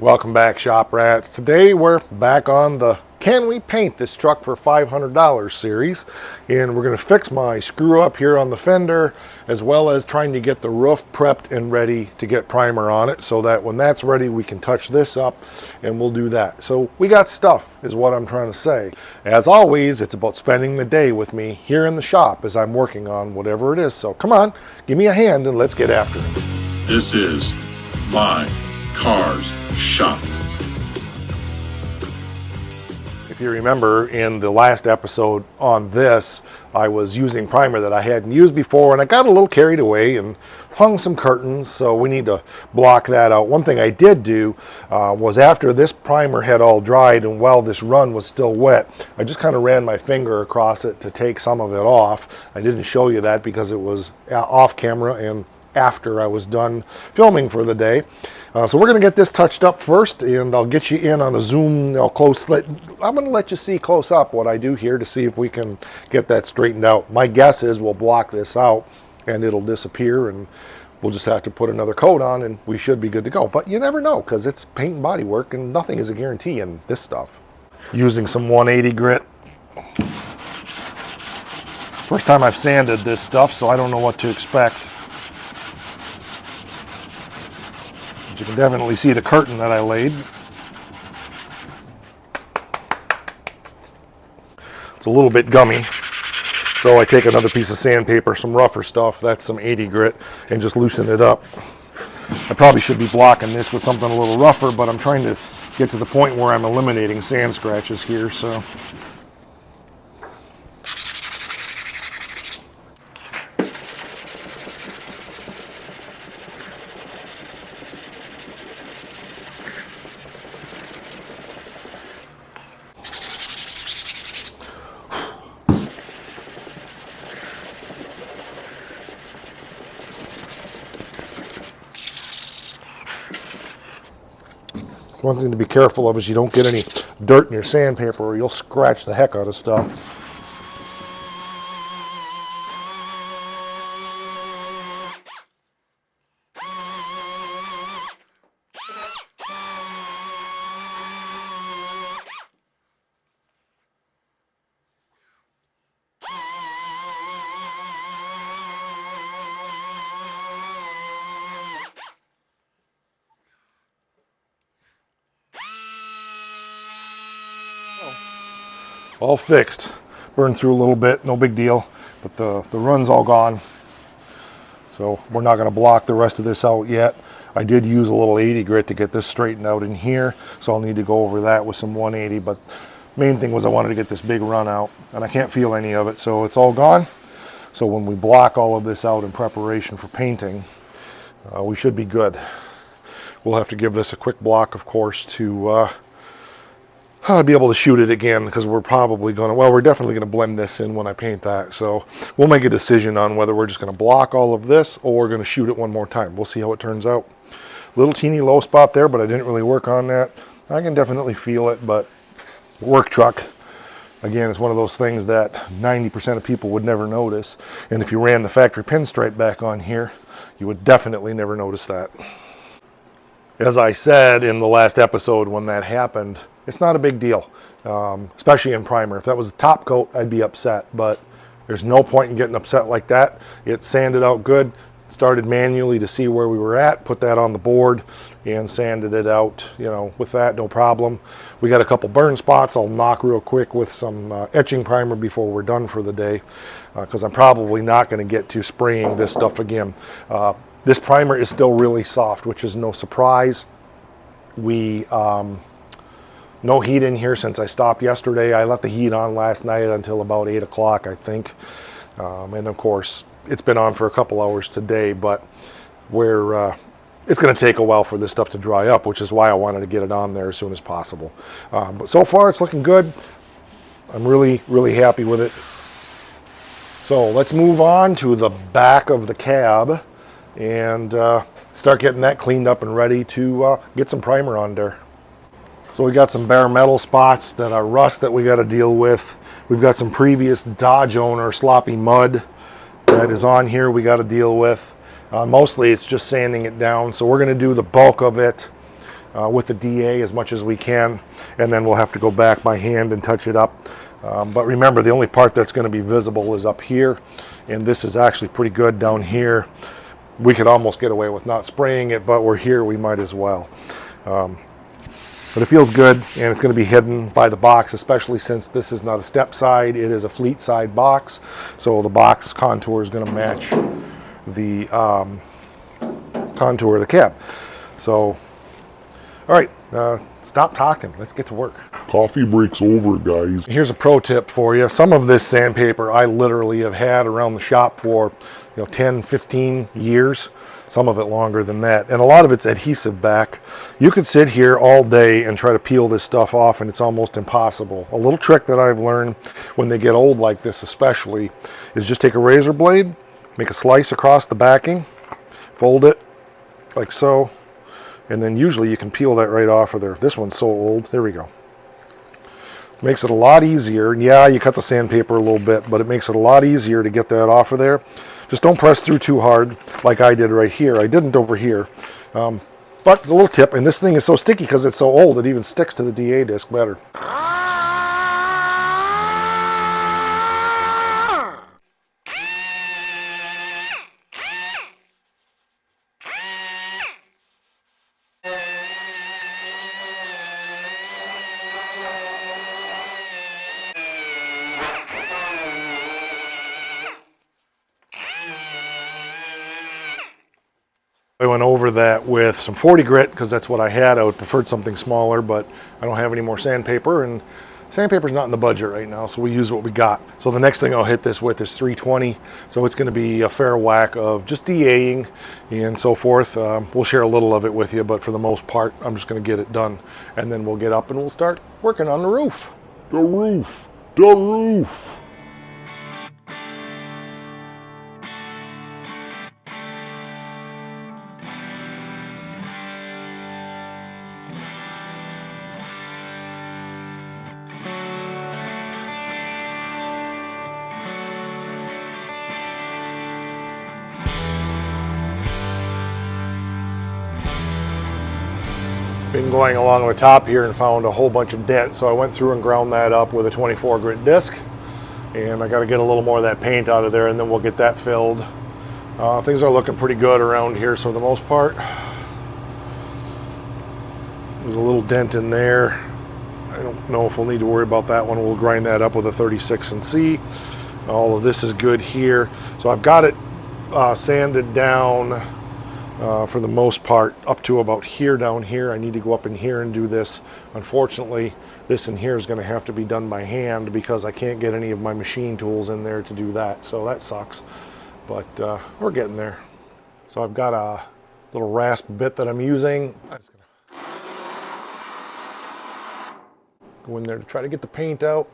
Welcome back, Shop Rats. Today we're back on the Can We Paint This Truck for $500 series, and we're going to fix my screw up here on the fender, as well as trying to get the roof prepped and ready to get primer on it, so that when that's ready we can touch this up and we'll do that. So we got stuff, is what I'm trying to say. As always, it's about spending the day with me here in the shop as I'm working on whatever it is. So come on, give me a hand and let's get after it. This is My Cars Shop. If you remember, in the last episode on this, I was using primer that I hadn't used before, and I got a little carried away and hung some curtains, so we need to block that out. One thing I did do was, after this primer had all dried and while this run was still wet, I just kind of ran my finger across it to take some of it off. I didn't show you that because it was off camera and after I was done filming for the day. So we're going to get this touched up first, and I'll get you in on a zoom, close. I'm going to let you see close up what I do here to see if we can get that straightened out. My guess is we'll block this out and it'll disappear, and we'll just have to put another coat on and we should be good to go. But you never know, because it's paint and body work and nothing is a guarantee in this stuff. Using some 180 grit. First time I've sanded this stuff, so I don't know what to expect. You can definitely see the curtain that I laid. It's a little bit gummy, so I take another piece of sandpaper, some rougher stuff, that's some 80 grit, and just loosen it up. I probably should be blocking this with something a little rougher, but I'm trying to get to the point where I'm eliminating sand scratches here, so. One thing to be careful of is you don't get any dirt in your sandpaper, or you'll scratch the heck out of stuff. All fixed. Burned through a little bit, no big deal, but the run's all gone. So we're not going to block the rest of this out yet. I did use a little 80 grit to get this straightened out in here, so I'll need to go over that with some 180, but main thing was I wanted to get this big run out, and I can't feel any of it, so it's all gone. So when we block all of this out in preparation for painting, we should be good. We'll have to give this a quick block, of course, to be able to shoot it again, because we're probably going to, well, we're definitely going to blend this in when I paint that. So we'll make a decision on whether we're just going to block all of this or we're going to shoot it one more time. We'll see how it turns out. Little teeny low spot there, but I didn't really work on that. I can definitely feel it, but work truck, again, it's one of those things that 90% of people would never notice. And if you ran the factory pinstripe back on here, you would definitely never notice that. As I said in the last episode when that happened, it's not a big deal, especially in primer. If that was a top coat, I'd be upset, but there's no point in getting upset like that. It sanded out good, started manually to see where we were at, put that on the board, and sanded it out, with that, no problem. We got a couple burn spots I'll knock real quick with some etching primer before we're done for the day, because I'm probably not going to get to spraying this stuff again. This primer is still really soft, which is no surprise. We no heat in here since I stopped yesterday. I left the heat on last night until about 8 o'clock, I think. And of course, it's been on for a couple hours today, but it's going to take a while for this stuff to dry up, which is why I wanted to get it on there as soon as possible. But so far, it's looking good. I'm really, really happy with it. So let's move on to the back of the cab and start getting that cleaned up and ready to get some primer on there. So we got some bare metal spots that are rust that we got to deal with. We've got some previous Dodge owner sloppy mud that is on here we got to deal with. Mostly it's just sanding it down, so we're going to do the bulk of it with the DA as much as we can, and then we'll have to go back by hand and touch it up. But remember, the only part that's going to be visible is up here, and this is actually pretty good down here. We could almost get away with not spraying it, but we're here, we might as well. But it feels good, and it's going to be hidden by the box, especially since this is not a step side, it is a fleet side box. So the box contour is going to match the contour of the cab. So, all right, stop talking. Let's get to work. Coffee break's over, guys. Here's a pro tip for you. Some of this sandpaper I literally have had around the shop for 10, 15 years. Some of it longer than that. And a lot of it's adhesive back. You could sit here all day and try to peel this stuff off, and it's almost impossible. A little trick that I've learned when they get old like this especially is just take a razor blade, make a slice across the backing, fold it like so, and then usually you can peel that right off of there. This one's so old. There we go. Makes it a lot easier. And yeah, you cut the sandpaper a little bit, but it makes it a lot easier to get that off of there. Just don't press through too hard like I did right here. I didn't over here. But a little tip, and this thing is so sticky because it's so old, it even sticks to the DA disc better. I went over that with some 40 grit because that's what I had. I would prefer something smaller, but I don't have any more sandpaper, and sandpaper's not in the budget right now, so we use what we got. So the next thing I'll hit this with is 320, so it's going to be a fair whack of just DAing and so forth. We'll share a little of it with you, but for the most part, I'm just going to get it done, and then we'll get up and we'll start working on the roof. The roof. The roof. Been going along the top here and found a whole bunch of dents, so I went through and ground that up with a 24 grit disc, and I got to get a little more of that paint out of there, and then we'll get that filled. Things are looking pretty good around here, so for the most part. There's a little dent in there. I don't know if we'll need to worry about that one. We'll grind that up with a 36 and C. All of this is good here, so I've got it sanded down for the most part up to about here. Down here I need to go up in here and do this. Unfortunately, this in here is going to have to be done by hand because I can't get any of my machine tools in there to do that, so that sucks, but we're getting there. So I've got a little rasp bit that I'm using. I'm just gonna go in there to try to get the paint out.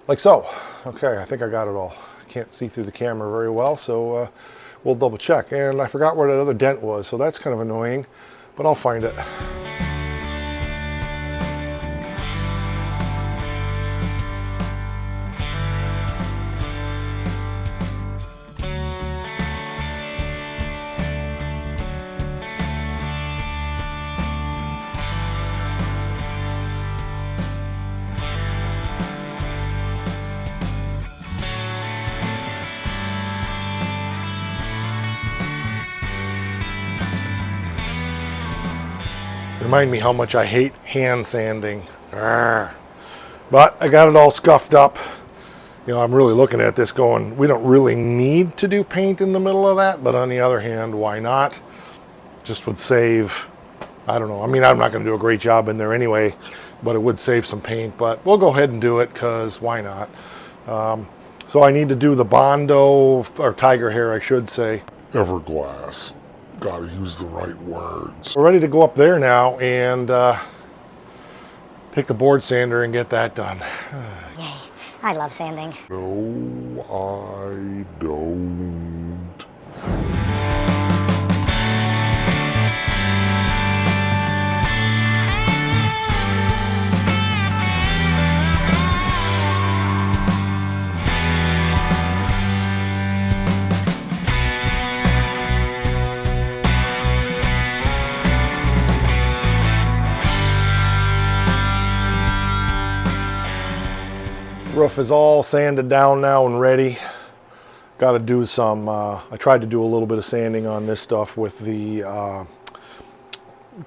Like so. Okay, I think I got it all. I can't see through the camera very well, so we'll double check. And I forgot where that other dent was, so that's kind of annoying, but I'll find it. Remind me how much I hate hand sanding. Arrgh. But I got it all scuffed up. I'm really looking at this going, we don't really need to do paint in the middle of that, but on the other hand, why not? Just would save, I don't know. I mean, I'm not going to do a great job in there anyway, but it would save some paint. But we'll go ahead and do it because why not? So I need to do the Bondo, or Tiger Hair, I should say. Everglass. Gotta use the right words. We're ready to go up there now and take the board sander and get that done. Yay, I love sanding. No, I don't. roof is all sanded down now and ready. Got to do some, I tried to do a little bit of sanding on this stuff with the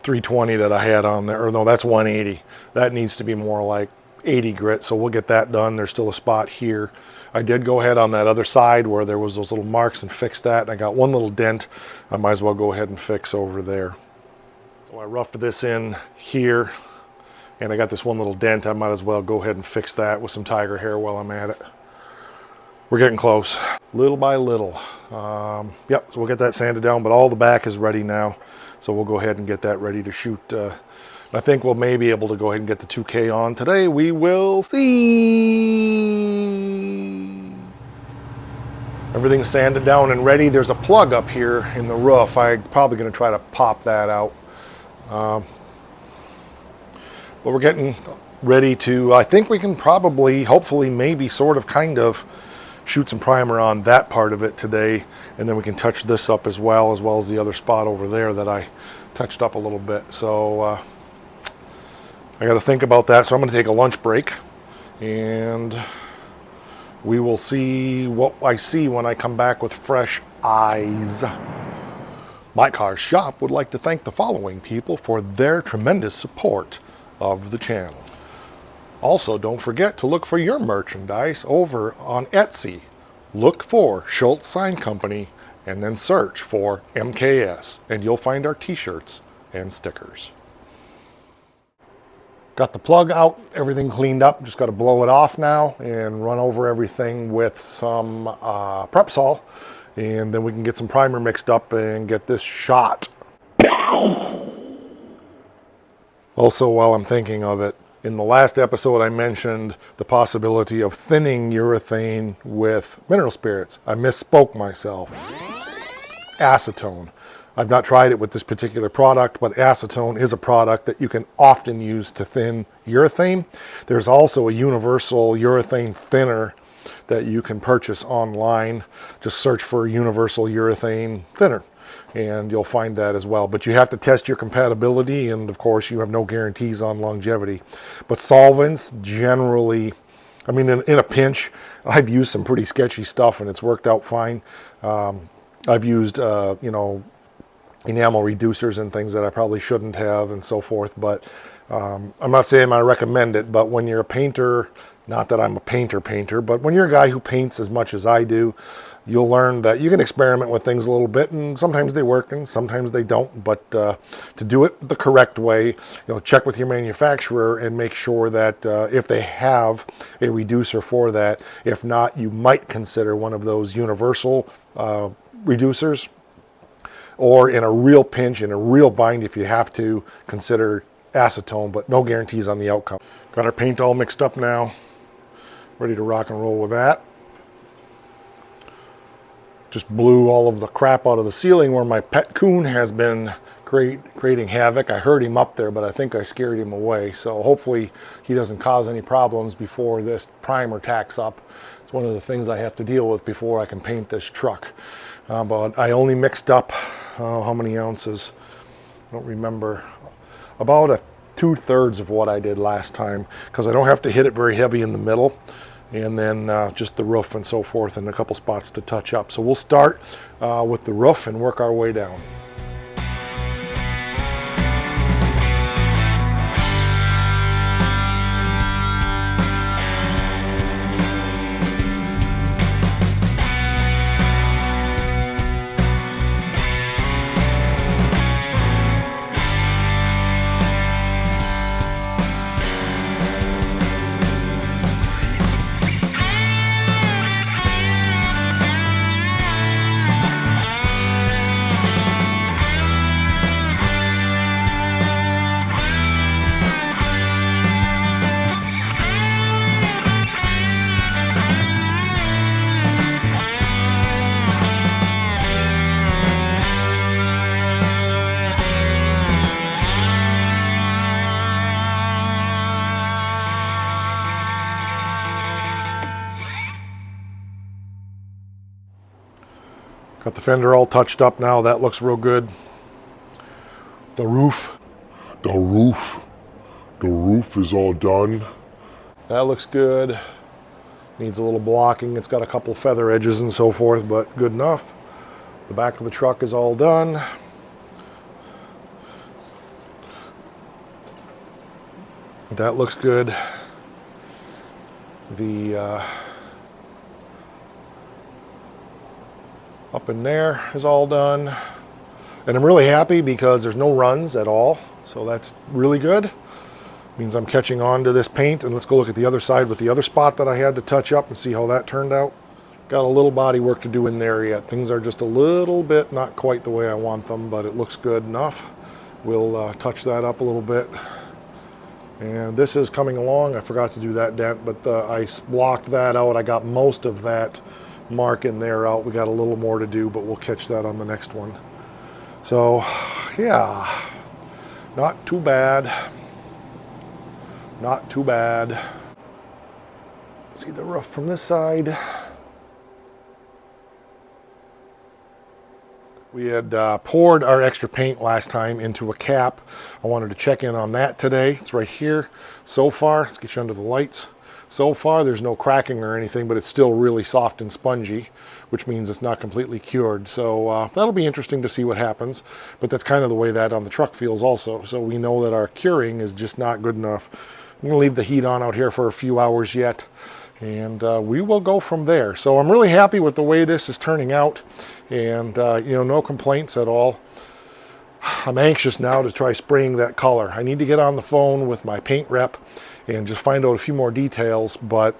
320 that I had on there, or no, that's 180. That needs to be more like 80 grit, so we'll get that done. There's still a spot here. I did go ahead on that other side where there was those little marks and fix that, and I got one little dent I might as well go ahead and fix over there. So I roughed this in here, and I got this one little dent. I might as well go ahead and fix that with some tiger hair while I'm at it. We're getting close, little by little. Yep, so we'll get that sanded down, but all the back is ready now. So we'll go ahead and get that ready to shoot. I think we'll maybe be able to go ahead and get the 2K on today. We will see. Everything's sanded down and ready. There's a plug up here in the roof. I'm probably going to try to pop that out. But we're getting ready to, I think we can probably, hopefully, maybe, sort of, kind of, shoot some primer on that part of it today, and then we can touch this up as well as the other spot over there that I touched up a little bit. So I got to think about that. So I'm going to take a lunch break, and we will see what I see when I come back with fresh eyes. My Car's Shop would like to thank the following people for their tremendous support of the channel. Also, don't forget to look for your merchandise over on Etsy. Look for Schultz Sign Company and then search for MKS, and you'll find our t-shirts and stickers. Got the plug out, everything cleaned up. Just got to blow it off now and run over everything with some prep sol, and then we can get some primer mixed up and get this shot. Also, while I'm thinking of it, in the last episode, I mentioned the possibility of thinning urethane with mineral spirits. I misspoke myself. Acetone. I've not tried it with this particular product, but acetone is a product that you can often use to thin urethane. There's also a universal urethane thinner that you can purchase online. Just search for universal urethane thinner, and you'll find that as well. But you have to test your compatibility, and of course you have no guarantees on longevity. But solvents generally, I mean, in a pinch, I've used some pretty sketchy stuff and it's worked out fine. I've used enamel reducers and things that I probably shouldn't have and so forth, but I'm not saying I recommend it. But when you're a painter, not that I'm a painter, but when you're a guy who paints as much as I do, you'll learn that you can experiment with things a little bit, and sometimes they work and sometimes they don't. But to do it the correct way, check with your manufacturer and make sure that if they have a reducer for that. If not, you might consider one of those universal reducers, or in a real pinch, in a real bind, if you have to, consider acetone, but no guarantees on the outcome. Got our paint all mixed up now, ready to rock and roll with that. Just blew all of the crap out of the ceiling where my pet coon has been creating havoc. I heard him up there, but I think I scared him away. So hopefully he doesn't cause any problems before this primer tacks up. It's one of the things I have to deal with before I can paint this truck. But I only mixed up, how many ounces? I don't remember. About 2/3 of what I did last time, because I don't have to hit it very heavy in the middle. And then just the roof and so forth, and a couple spots to touch up. So we'll start with the roof and work our way down. Got the fender all touched up now. That looks real good. The roof The roof is all done. that looks good. Needs a little blocking. It's got a couple feather edges and so forth, but good enough. The back of the truck is all done. That looks good. The up in there is all done. And I'm really happy because there's no runs at all. So that's really good. Means I'm catching on to this paint. And let's go look at the other side with the other spot that I had to touch up and see how that turned out. Got a little body work to do in there yet. Things are just a little bit not quite the way I want them, but it looks good enough. We'll touch that up a little bit. And this is coming along. I forgot to do that dent, but I blocked that out. I got most of that mark in there out. We got a little more to do, but we'll catch that on the next one. So, yeah, not too bad. Not too bad. See the roof from this side. We had poured our extra paint last time into a cap. I wanted to check in on that today. It's right here. So far, let's get you under the lights. So far, there's no cracking or anything, but it's still really soft and spongy, which means it's not completely cured. So that'll be interesting to see what happens. But that's kind of the way that on the truck feels also. So we know that our curing is just not good enough. I'm going to leave the heat on out here for a few hours yet, and we will go from there. So I'm really happy with the way this is turning out, and you know, no complaints at all. I'm anxious now to try spraying that color. I need to get on the phone with my paint rep and just find out a few more details, but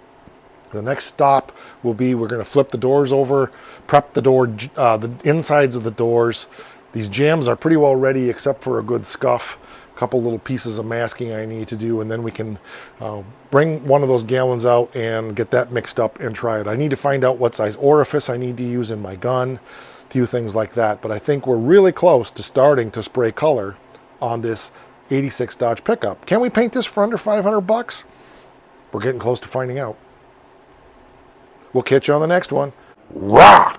the next stop will be we're going to flip the doors over, prep the door, the insides of the doors. These jambs are pretty well ready except for a good scuff. Couple little pieces of masking I need to do, and then we can bring one of those gallons out and get that mixed up and try it. I need to find out what size orifice I need to use in my gun, a few things like that, but I think we're really close to starting to spray color on this 86 Dodge pickup. Can we paint this for under 500 bucks? We're getting close to finding out. We'll catch you on the next one. Rock!